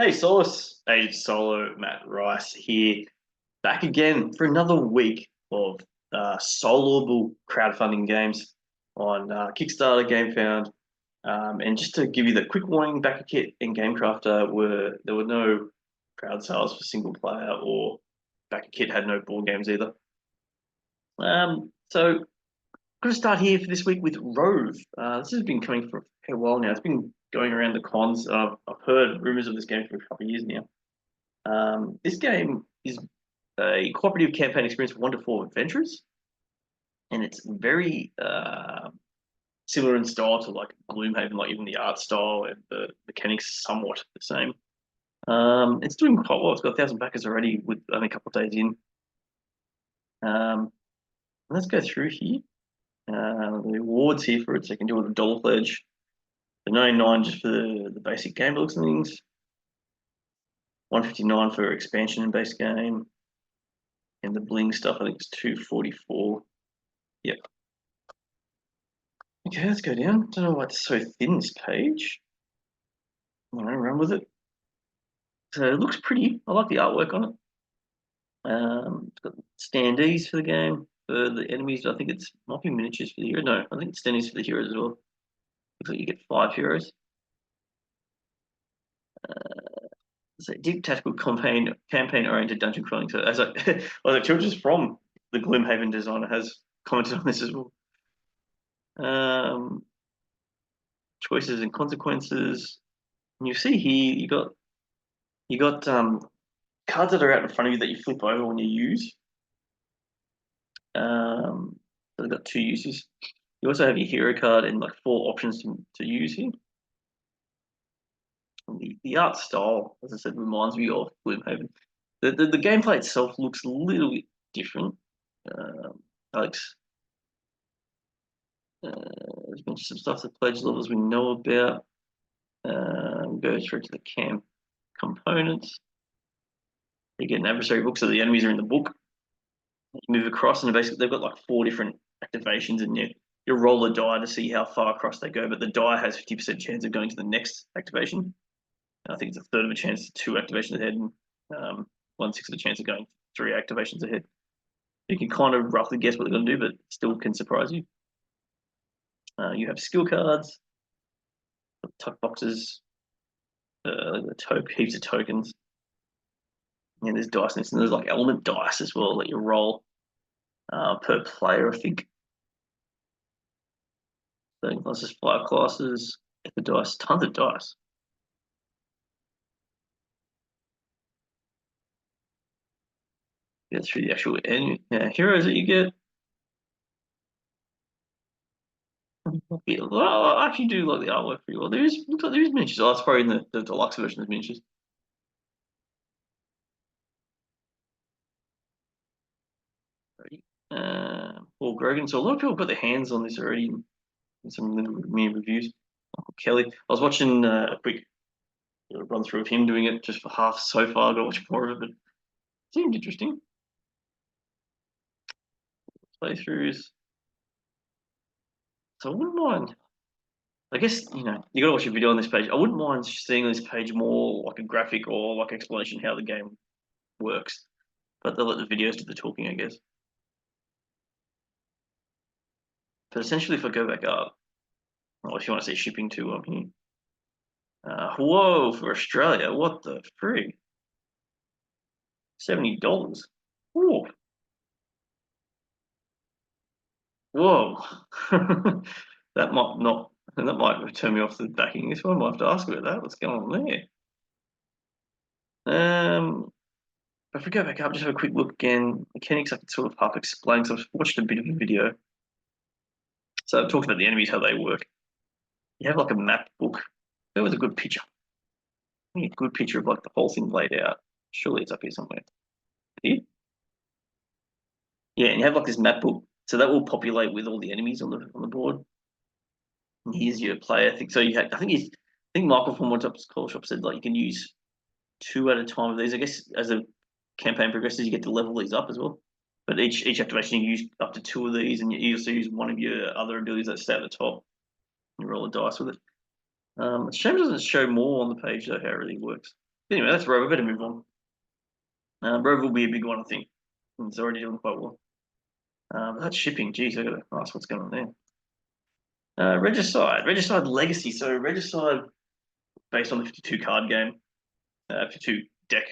Hey, Soloists, Age Solo, Matt Rice here, back again for another week of soloable crowdfunding games on Kickstarter, Gamefound. And just to give you the quick warning, Backerkit and Gamecrafter there were no crowd sales for single player, or Backerkit had no board games either. So I'm going to start here for this week with Rove. This has been coming for a while now. It's been going around the cons. I've heard rumors of this game for a couple of years now. This game is a cooperative campaign experience for 1 to 4 adventurers, and it's very similar in style to like Gloomhaven, like even the art style and the mechanics somewhat the same. It's doing quite well. It's got 1,000 backers already with only a couple of days in. Let's go through here. The awards here for it, so you can do it a dollar pledge. The 99 just for the basic game looks and things. 159 for expansion and base game. And the bling stuff, I think it's 244. Yep. Okay, let's go down. Don't know why it's so thin, this page. I'm gonna run with it. So it looks pretty. I like the artwork on it. It's got standees for the game. For the enemies, I think it's might be miniatures for the hero. No, I think it's standees for the heroes as well. Looks like you get 5 heroes. It's a deep tactical campaign-oriented dungeon crawling. So as I Children's from the Gloomhaven designer has commented on this as well. Choices and consequences. And you see here you got cards that are out in front of you that you flip over when you use. So they've got 2 uses. You also have your hero card and like 4 options to use here. And the art style, as I said, reminds me of Gloomhaven. The gameplay itself looks a little bit different. Alex, there's been some stuff that pledge levels we know about. Go through to the camp components. You get an adversary book, so the enemies are in the book. You move across, and basically they've got like 4 different activations, and you roll a die to see how far across they go. But the die has 50% chance of going to the next activation. And I think it's a third of a chance 2 activations ahead, and 1/6 of a chance of going 3 activations ahead. You can kind of roughly guess what they're going to do, but still can surprise you. You have skill cards, tuck boxes, heaps of tokens. And there's dice, and there's like element dice as well that you roll per player, I think. So that's just 5 classes, the dice, tons of dice. Get through the actual heroes that you get. Well, I actually do like the artwork pretty well. Looks like there is miniatures. Oh, it's probably in the deluxe version of miniatures. Paul Grogan. So a lot of people got their hands on this already in some little mini reviews. Uncle Kelly. I was watching a quick run through of him doing it just for half so far. I've got to watch more of it, but it seemed interesting. Playthroughs. So I wouldn't mind. I guess you got to watch a video on this page. I wouldn't mind seeing on this page more like a graphic or like explanation how the game works, but they'll let the videos do the talking, I guess. But essentially, if I go back up, or if you want to say shipping to here. Whoa, for Australia, what the frig? $70. Whoa. Whoa. That might turn me off the backing this one. I might have to ask about that. What's going on there? If we go back up, just have a quick look again. Mechanics I can sort of half explain, so I've watched a bit of a video. So I've talked about the enemies, how they work. You have like a map book. That was a good picture. A good picture of like the whole thing laid out. Surely it's up here somewhere. Here? Yeah, and you have like this map book. So that will populate with all the enemies on the board. And here's your player thing. So I think Michael from One Top's Call Shop said like you can use 2 at a time of these. I guess as the campaign progresses, you get to level these up as well. But each activation you use up to 2 of these, and you also use one of your other abilities that stay at the top. You roll a dice with it. It's a shame it doesn't show more on the page though how it really works. Anyway, that's Rove. I better move on. Rove will be a big one, I think. It's already doing quite well. But that's shipping. Geez, I gotta ask what's going on there. Regicide Legacy. So Regicide, based on the 52 card game, 52 deck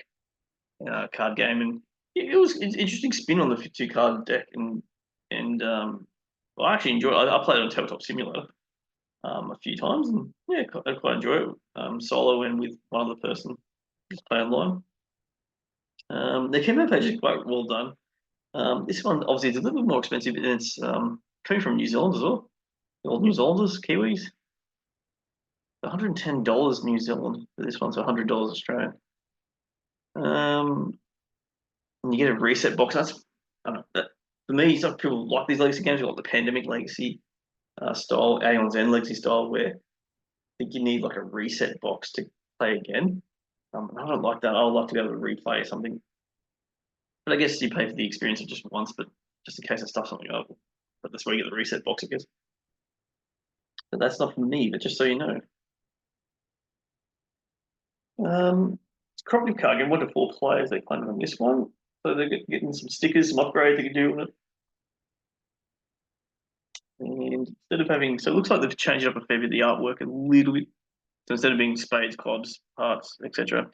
card game, and it was an interesting spin on the 52 card deck, and well, I actually enjoyed it. I played it on Tabletop Simulator a few times, and yeah, I quite enjoy it. Solo and with one other person, just play online. The campaign page is quite well done. This one obviously is a little bit more expensive, and it's coming from New Zealand as well. The old New Zealanders, Kiwis. $110 New Zealand for this one, so $100 Australian. And you get a reset box. That's I don't know, that, for me. Some people like these legacy games, like the Pandemic Legacy style, Aeon's End Legacy style, where I think you need like a reset box to play again. I don't like that. I would like to be able to replay something, but I guess you pay for the experience of just once, but just in case I stuff something up. But that's where you get the reset box, I guess. But that's not for me. But just so you know. It's cooperative card game, 1 to 4 players. They play on this one, so they're getting some stickers, some upgrades they can do on it. And instead of having, so it looks like they've changed up a fair bit of the artwork a little bit. So instead of being spades, clubs, hearts, etc.,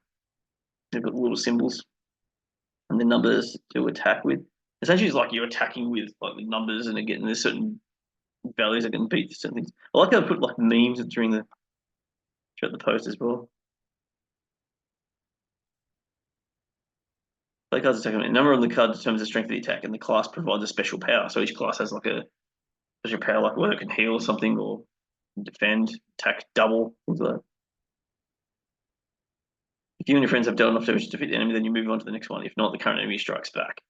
they've got little symbols and the numbers to attack with. Essentially, it's like you're attacking with like the numbers, and again, there's certain values that can beat certain things. I like how they put like memes throughout the post as well. Play cards attack. A number on the card determines the strength of the attack, and the class provides a special power. So each class has like a special power, like whether it can heal something or defend, attack, double, things like that. If you and your friends have dealt enough damage to defeat the enemy, then you move on to the next one. If not, the current enemy strikes back.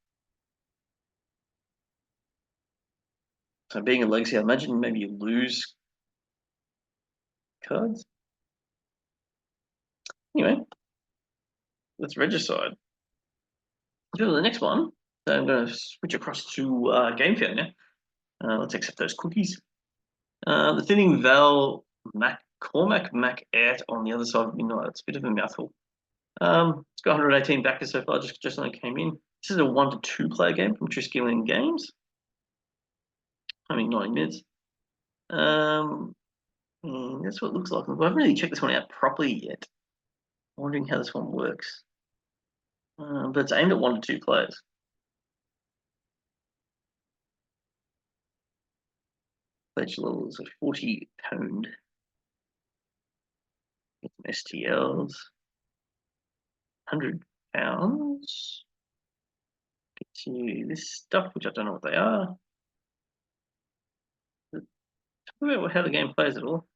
So being a legacy, I imagine maybe you lose cards. Anyway, let's Regicide. Go to the next one. So I'm going to switch across to Gamefound now. Let's accept those cookies. The Thinning Val Cormac Mac Airt on the other side of midnight. It's a bit of a mouthful. It's got 118 backers so far, just only came in. This is a 1 to 2 player game from Triskelion Games. I mean, 90 minutes. That's what it looks like. I haven't really checked this one out properly yet. I'm wondering how this one works. But it's aimed at 1 to 2 players. Pledge levels of 40 pound. Get some STLs. £100. Get to this stuff, which I don't know what they are. Talk about how the game plays at all.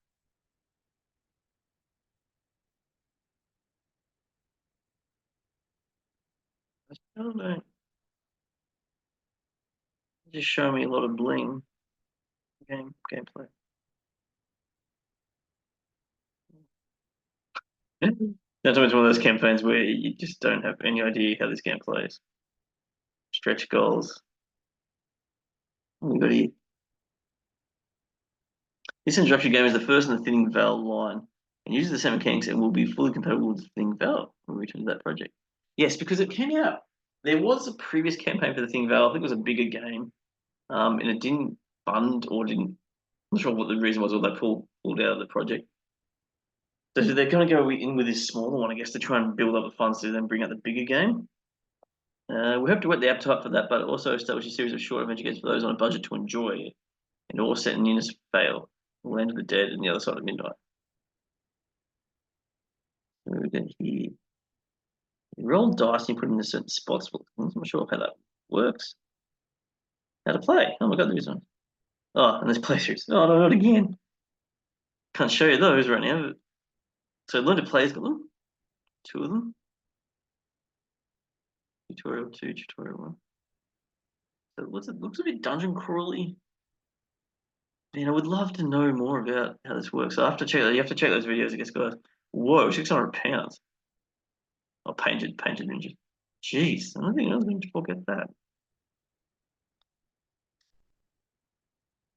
I don't know. Just show me a lot of bling. Gameplay. That's always one of those campaigns where you just don't have any idea how this game plays. Stretch goals. Anybody? This introductory game is the first in the Thinning Veil line and uses the same mechanics and will be fully compatible with the Thinning Veil when we return to that project. Yes, because it came out. There was a previous campaign for the Thinning Veil. I think it was a bigger game, and it didn't fund or didn't. I'm not sure what the reason was, or they pulled out of the project. So they're going to go in with this smaller one, I guess, to try and build up the funds to then bring out the bigger game. We hope to whet the appetite for that, but also establish a series of short adventure games for those on a budget to enjoy, and all set in Innis Vale, the land of the dead, and the other side of midnight. So then you roll dice and you put them in certain spots. I'm not sure how that works. How to play? Oh my god, there is one. Oh, and there's playthroughs. Oh, no, not again. Can't show you those right now. So learn to play's got them. 2 of them. Tutorial 2, tutorial 1. So what's it? Looks a bit dungeon crawly. Man, I would love to know more about how this works. So I have to check that. You have to check those videos, I guess, guys. Whoa, £600. Oh, painted ninja. Jeez, I don't think I was going to forget that.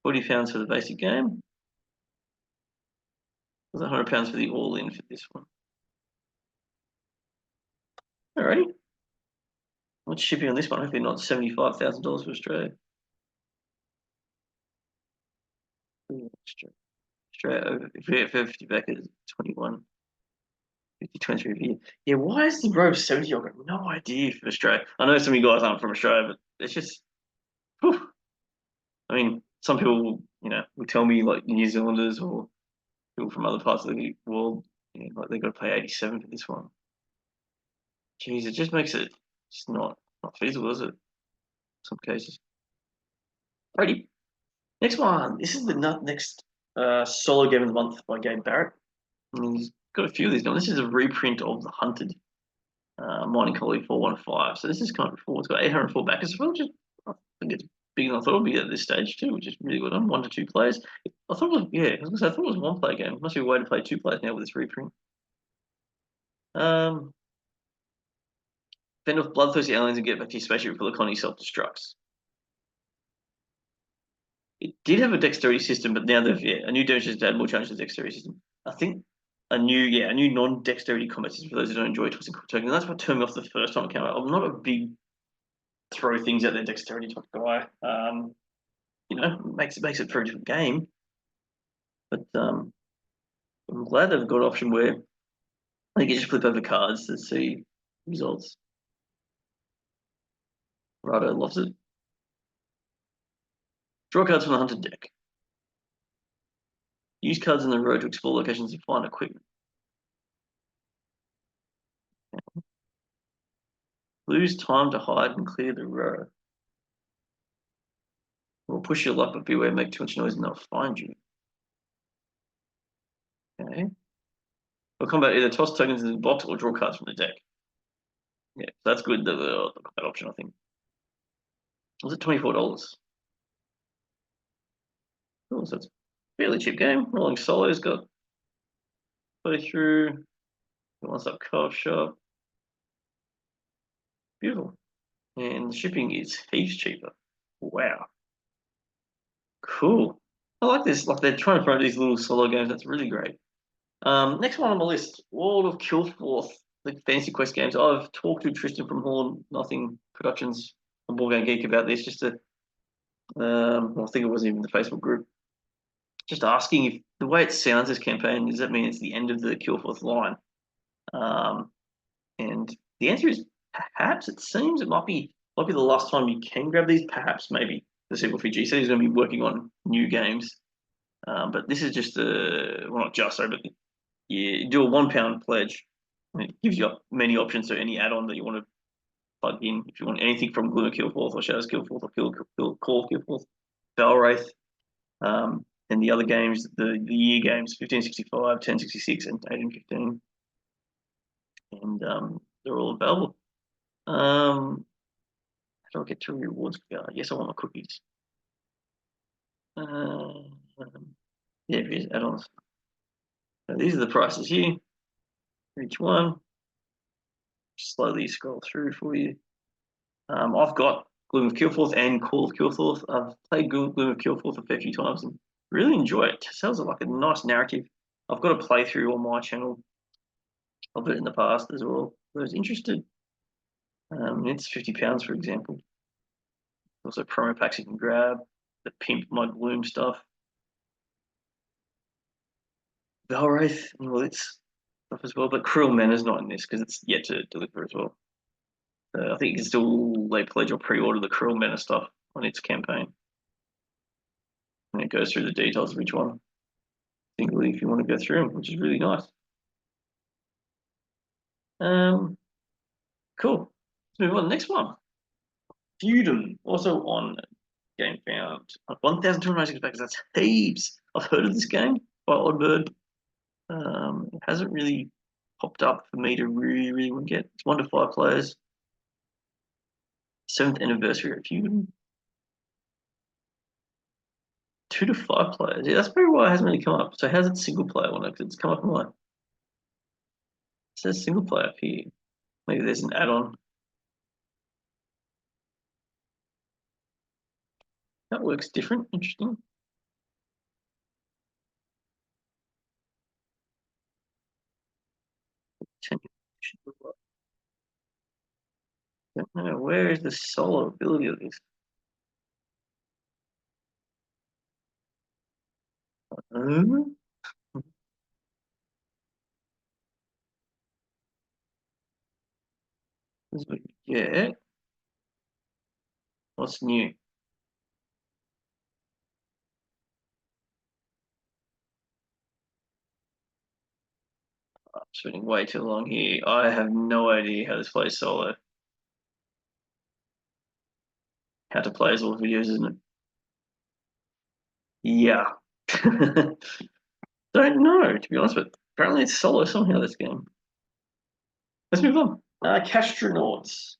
£40 for the basic game. Was £100 for the all-in for this one? Alrighty. What's shipping on this one? Hopefully not $75,000 for Australia. Australia over if we have 50 back at 21. 50, 23 for you. Yeah, why is the Rove 70? I've got no idea for Australia. I know some of you guys aren't from Australia, but it's just, whew. I mean, some people, will tell me like New Zealanders or people from other parts of the world, like they've got to pay 87 for this one. Jeez, it just makes it just not feasible, is it? In some cases. Alrighty. Next one. This is the next solo game of the month by Gabe Barrett. And he's got a few of these going. This is a reprint of The Hunted. Mining Collie 415. So this is kind of cool. It's got 804 backers as well, which is, I think it's bigger than I thought it would be at this stage too, which is really good on 1 to 2 players. I thought it was, yeah, I was gonna say, I thought it was a 1 player game. Must be a way to play 2 players now with this reprint. Fend off bloodthirsty aliens and get back to your spaceship before the colony self-destructs. It did have a dexterity system, but now they've a new damage to add more challenge to the dexterity system. I think a new non-dexterity combat system for those who don't enjoy twisting tokens. And that's what turned me off the first time it came out. I'm not a big throw things at their dexterity type guy. Makes it for a different game. But I'm glad they've got an option where they can just flip over cards to see results. Rado loves it. Draw cards from the hunted deck. Use cards in the road to explore locations and find equipment. Lose time to hide and clear the row. Or push your luck, but beware, make too much noise and they'll find you. Okay. Or combat either toss tokens in the box or draw cards from the deck. Yeah, that's good. The combat option, I think. Was it $24? Cool, so it's a fairly cheap game. Rolling Solo's got playthrough. One stop co-op shop. Beautiful. And the shipping is heaps cheaper. Wow. Cool. I like this. Like they're trying to promote these little solo games. That's really great. Next one on my list, World of Kilforth, the Fantasy Quest games. I've talked to Tristan from Horn Nothing Productions on Board Game Geek about this. Just to, I think it wasn't even the Facebook group. Just asking if the way it sounds, this campaign, does that mean it's the end of the Kilforth line? And the answer is perhaps. It seems it might be the last time you can grab these. Perhaps maybe the sequel for G said he's going to be working on new games. But this is just not just so, but you do a £1 pledge. And it gives you many options to any add-on that you want to plug in. If you want anything from Gloom of Kilforth or Shadows Kilforth or Call Kilforth, Valwraith, and the other games, the year games, 1565, 1066, and 1815. And they're all available. How do I get to rewards? Yes, I want my cookies. Here's add-ons. So these are the prices here for each one. Slowly scroll through for you. I've got Gloom of Kilforth and Call of Kilforth. I've played Gloom of Kilforth a fair few times and really enjoy it. It sounds like a nice narrative. I've got a playthrough on my channel of it in the past as well. I was interested. It's £50, for example. Also promo packs you can grab. The Pimp My Gloom stuff. Valwraith and all its stuff as well. But Cruel Manor's not in this because it's yet to deliver as well. I think you can still pledge or pre-order the Cruel Manor stuff on its campaign. And it goes through the details of each one singly if you want to go through them, which is really nice. Cool. Let's move on to the next one. Feudum, also on Gamefound. 1,296 backers, that's heaps. I've heard of this game by Oddbird. It hasn't really popped up for me to really want to get. It's 1 to 5 players. 7th anniversary of Feudum. 2 to 5 players. Yeah, that's probably why it hasn't really come up. So how's it single player one? Because it's come up in mine. It says single player up here. Maybe there's an add-on. That works different. Interesting. Don't know, where is the solo ability of this? Hmm? This is what you get. What's new? I'm spending way too long here. I have no idea how this plays solo. How to play is all videos, isn't it? Yeah. Don't know, to be honest, but apparently it's solo somehow, this game. Let's move on. Catstronauts,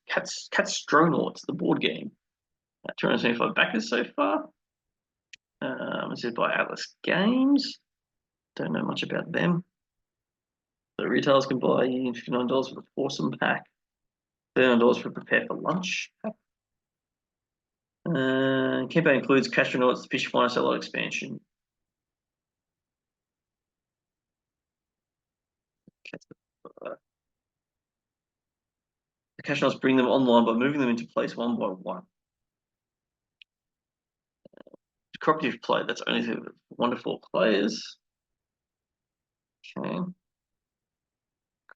the board game. 275 backers so far. This is by Atlas Games. Don't know much about them. So retailers can buy $59 for the foursome pack, $39 for prepare for lunch pack. Campaign includes Catstronauts, the Fish Finder Satellite expansion. The Catstronauts bring them online by moving them into place one by one. Cooperative play, that's only for wonderful players. Okay.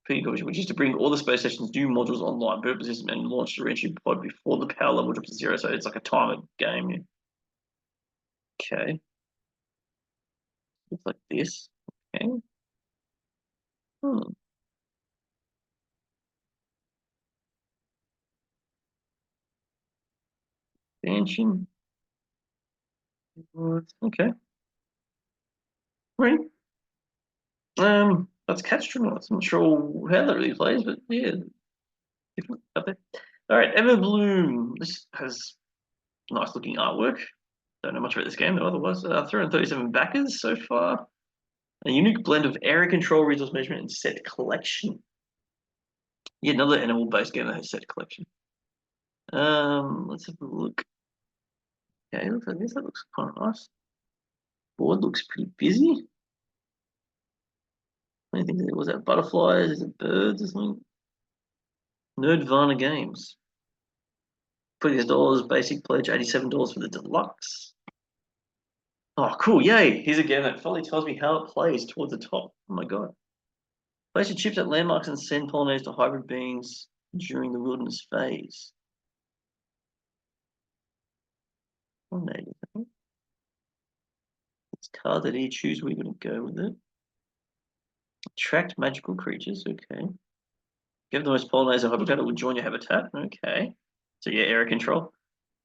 Which is to bring all the space station's new modules online, build up the system, and launch the reentry pod before the power level drops to zero. So it's like a timer game. Okay. Looks like this. Okay. Expansion. Okay. Right. That's Catstronauts. I'm not sure how that really plays, but yeah, different up there. All right, Everbloom. This has nice looking artwork. Don't know much about this game, though. Otherwise, 337 backers so far. A unique blend of area control, resource management, and set collection. Yeah, another animal-based game that has set collection. Let's have a look. Okay, looks like this. That looks kind of nice. Board looks pretty busy. I think was that butterflies? Is it birds or something? Nerdvana Games. $20 basic pledge, $87 for the deluxe. Oh, cool! Yay! Here's a game that finally tells me how it plays towards the top. Oh my god! Place your chips at landmarks and send pollinators to hybrid beings during the wilderness phase. Pollinators. It's card that you choose. We're going to go with it. Attract magical creatures. Okay. Give the most pollinators a habitat that will join your habitat. Okay. So yeah, area control.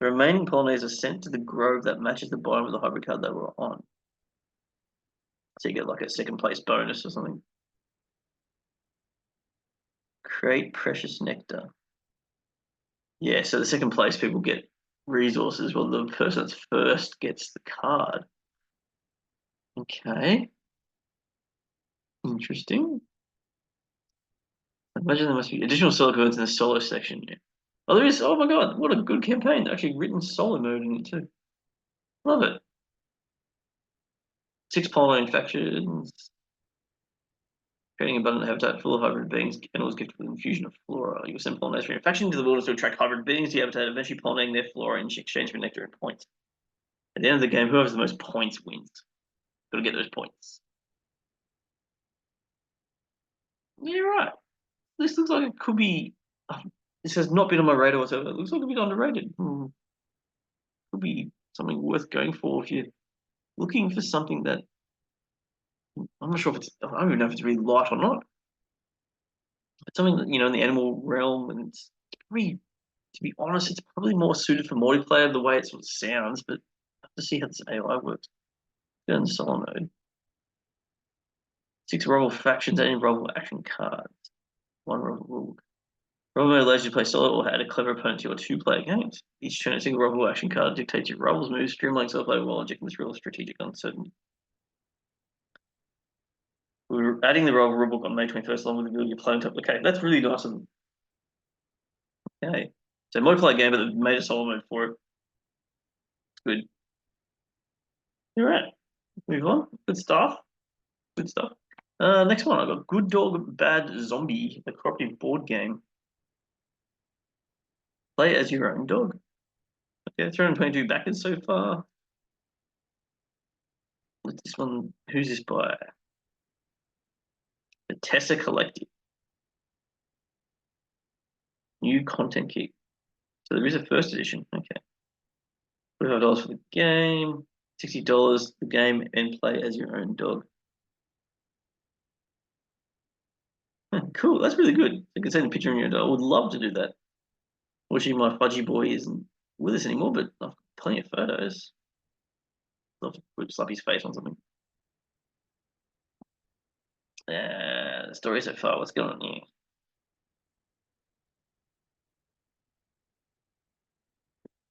The remaining pollinators are sent to the grove that matches the bottom of the hybrid card they were on. So you get like a second place bonus or something. Create precious nectar. Yeah, so the second place people get resources, while the person that's first gets the card. Okay. Interesting. I imagine there must be additional solo codes in the solo section. Yeah. Oh, there is. Oh my god, what a good campaign. Actually written solo mode in it too. Love it. 6 pollinating factions. Creating abundant habitat full of hybrid beings, animals gifted with infusion of flora. You will send pollinators from your faction to the wilderness to attract hybrid beings to your habitat, eventually pollinating their flora in exchange for nectar and points. At the end of the game, whoever has the most points wins. Gotta get those points. Yeah, right. This looks like it could be. This has not been on my radar whatsoever. It looks like a bit underrated. Could be something worth going for if you're looking for something that I'm not sure if it's. I don't even know if it's really light or not. It's something that in the animal realm, and it's probably, to be honest, it's probably more suited for multiplayer the way it sort of sounds. But I have to see how this AI works. Go in solo mode. 6 rival factions and rival action cards. 1 rival rule. Rival mode allows you to play solo or add a clever opponent to your 2-player games. Each turn, a single rival action card dictates your rival's moves, streamlining solo play while injecting this real strategic uncertainty. We were adding the rival rulebook on May 21st along with the ability to play on top. Okay, that's really nice of them. Okay. So multiplayer game, but they've made a solo mode for it. Good. All right. Move on. Good stuff. Good stuff. Next one, I got Good Dog Bad Zombie, the cooperative board game. Play as your own dog. Okay, 322 backers so far. What's this one? Who's this by? The Tessa Collective. New content kit. So there is a first edition. Okay. $45 for the game. $60 the game and play as your own dog. Cool. That's really good. You can send a picture of your dog. I would love to do that. Fortunately, my fudgy boy isn't with us anymore, but I've got plenty of photos. Love to slap his face on something. The story so far. What's going on here?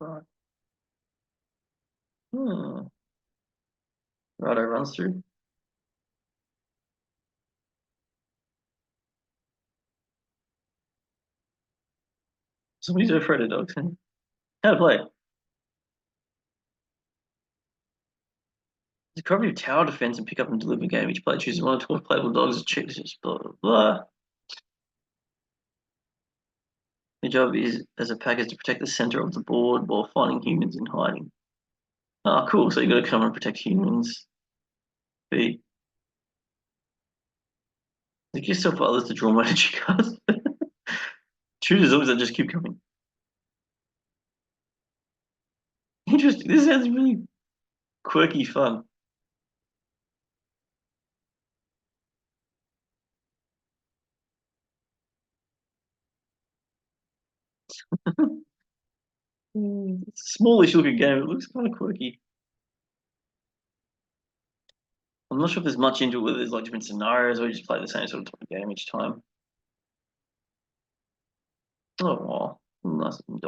Right. Righto runs through. Somebody's afraid of dogs. How to play? The cooperative tower defense and pick up and deliver game. Each player chooses one or 12 playable dogs. Chooses blah blah blah. Your job is as a pack is to protect the center of the board while finding humans and hiding. Oh, cool. So you got to come and protect humans. B. Give yourself others to draw more energy cards. Choose as always that just keep coming. Interesting. This sounds really quirky fun. Smallish looking game. It looks kind of quirky. I'm not sure if there's much into it, whether there's like different scenarios or you just play the same sort of type of game each time. Oh, wow. Nice looking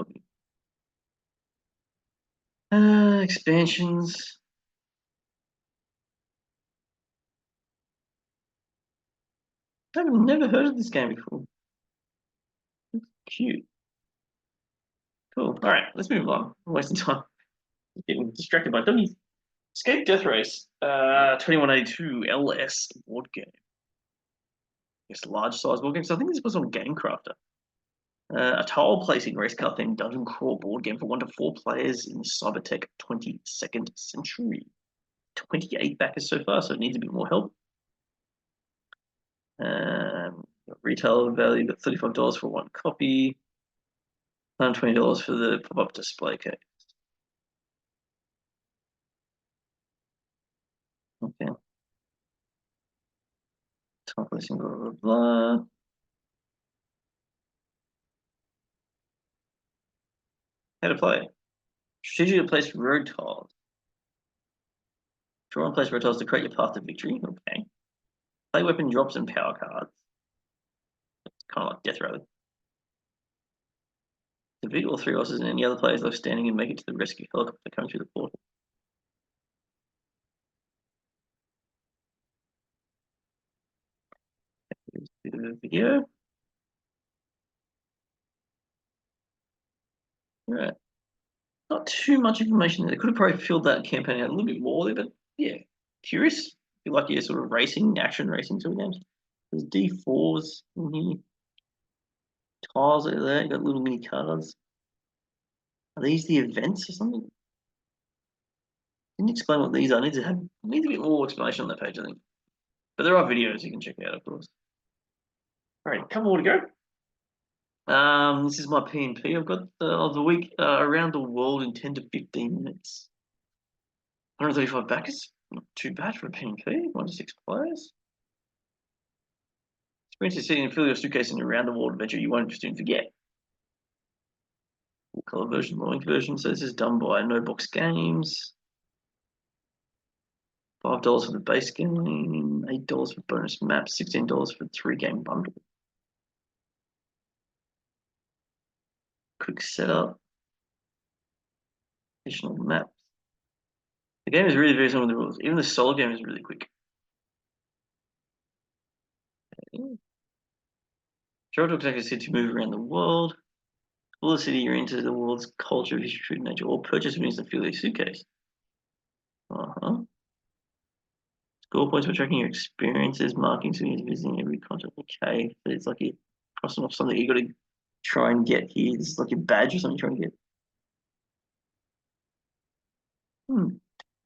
doggy. Expansions. I've never heard of this game before. It's cute. Cool. All right, let's move on. I'm wasting time. Getting distracted by doggies. Escape Deathrace. 2182 LS board game. It's a large size board game. So I think this was on Gamecrafter. A tile placing race car themed dungeon crawl board game for 1 to 4 players in the Cybertech 22nd century. 28 backers so far, so it needs a bit more help. Retail value got $35 for 1 copy. $120 for the pop-up display case. Okay. Top listing, blah, blah, blah. How to play. Strategically place road tiles. Draw and place road tiles to create your path to victory. Okay. Play weapon drops and power cards. It's kind of like Death Rally. Defeat all 3 bosses and any other players left standing and make it to the rescue helicopter coming through the portal. Here's the video. All right. Not too much information there. They could have probably filled that campaign out a little bit more there, but yeah, curious. Feel like you're sort of racing, action racing sort of games. There's D4s in here. Tiles over there. You got little mini cards. Are these the events or something? Didn't explain what these are. I need a bit more explanation on that page, I think. But there are videos you can check out, of course. All right, a couple more to go. This is my P&P. I've got of the week around the world in 10 to 15 minutes. 135 backers. Not too bad for a P&P. 1 to 6 players. Experience sitting and fill your suitcase in around the world adventure you won't soon forget. Full color version, low ink version. So this is done by No Box Games. $5 for the base game, $8 for bonus maps, $16 for the 3-game bundle. Quick setup. Additional maps. The game is really very similar to the rules. Even the solo game is really quick. Okay. Travel to exactly city to move around the world. Explore the city you're into, the world's culture, history, food, nature, or purchase means to fill your suitcase. Score points for tracking your experiences, marking souvenirs, visiting every continent. Okay, so it's like you're crossing off something you got to try and get here. This is like your badge or something you're trying to get.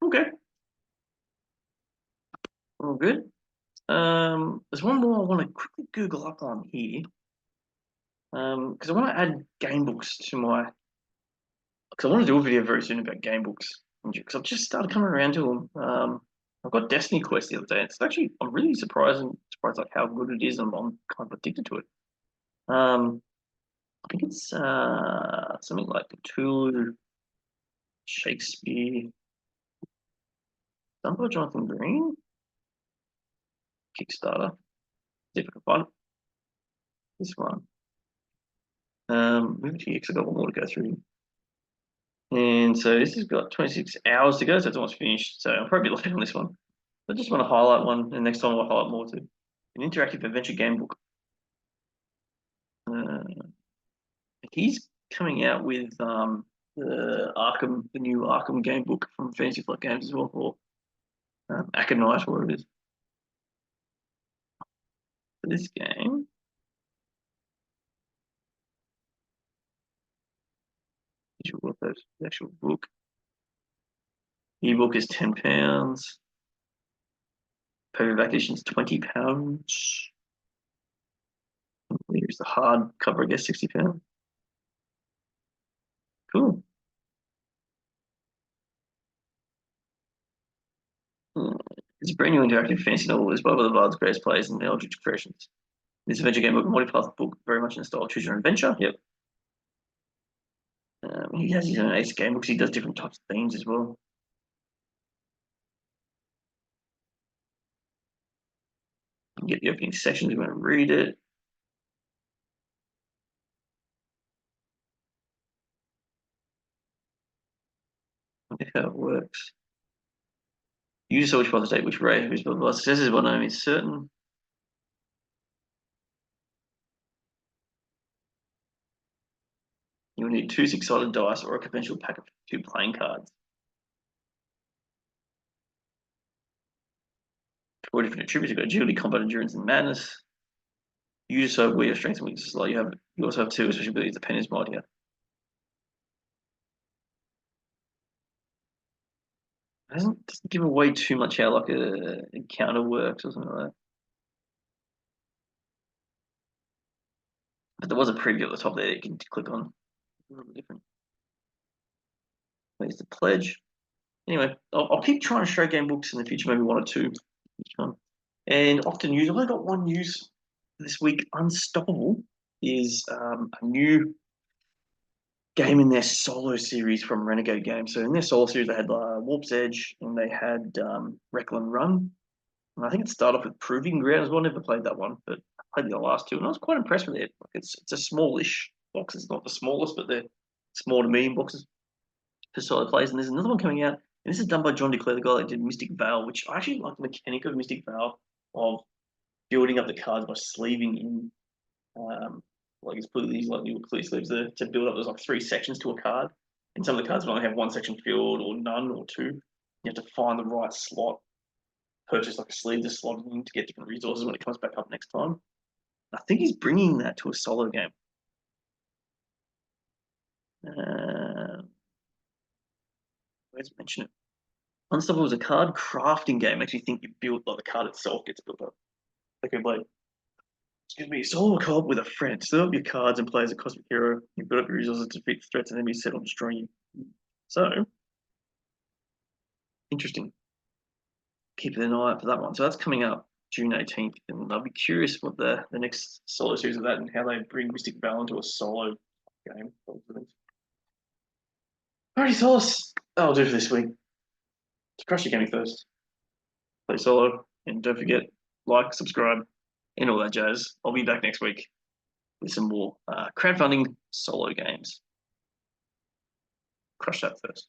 Okay. All good. There's one more I want to quickly Google up on here. Because I want to add game books to my. Because I want to do a video very soon about game books. Because I've just started coming around to them. I've got Destiny Quest the other day. It's actually I'm really surprised like how good it is. I'm kind of addicted to it. I think it's something like Cthulhu, Shakespeare, done by Jonathan Green, Kickstarter. See if I can find it. This one. Move to because I've got one more to go through. And so this has got 26 hours to go, so it's almost finished. So I'll probably be late on this one. I just want to highlight one, and next time I'll highlight more too. An interactive adventure game book. He's coming out with the new Arkham game book from Fantasy Flight Games as well, or Aconite, whatever it is. For this game, the actual book. Ebook is £10. Paperback edition is £20. Here's the hard cover, I guess, £60. Cool. It's a brand new interactive fantasy novel inspired by the Bard's greatest plays and Eldritch creations. This adventure game book, a multipath book, very much in the style of Choose Your Own Adventure. Yep. He has his own ace game books. He does different types of themes as well. You can get the opening sections. We're going to read it. Look how it works. Use a which path to take which ray, which blah blah. Success is one name is certain. You will need 2 6-sided dice or a conventional pack of 2 playing cards. 4 different attributes. You've got agility, combat, endurance, and madness. You just have where your strengths and weaknesses lie. You also have 2 special abilities. The pen is mightier. Doesn't give away too much how like a encounter works or something like that. But there was a preview at the top there you can click on. A little bit different. There's the pledge. Anyway, I'll keep trying to show game books in the future, maybe 1 or 2 each time. And often used. I've only got one news this week. Unstoppable is a new game in their solo series from Renegade Games. So in their solo series, they had Warp's Edge and they had Reckland Run. And I think it started off with Proving Ground as well. I never played that one, but I played the last 2, and I was quite impressed with it. Like it's a smallish box. It's not the smallest, but they're small to medium boxes for solo plays. And there's another one coming out, and this is done by John DeClaire, the guy that did Mystic Vale, which I actually like the mechanic of Mystic Vale of building up the cards by sleeving in. Like it's put these like little clear sleeves to build up. There's like 3 sections to a card, and some of the cards will only have 1 section filled or none or 2. You have to find the right slot, purchase like a sleeve to slot in to get different resources when it comes back up next time. I think he's bringing that to a solo game. Where's mention it? Unstoppable was a card crafting game. Makes you think you build like the card itself gets built up. Like excuse me, solo co-op with a friend. Set up your cards and play as a cosmic hero. You build up your resources to defeat the threats and enemies set on destroying you. So interesting. Keep an eye out for that one. So that's coming up June 18th, and I'll be curious what the next solo series of that and how they bring Mystic Vale into a solo game. Alrighty, Solace. That'll do for this week. Crush your gaming first. Play solo, and don't forget, like, subscribe, and all that jazz. I'll be back next week with some more crowdfunding solo games. Crush that first.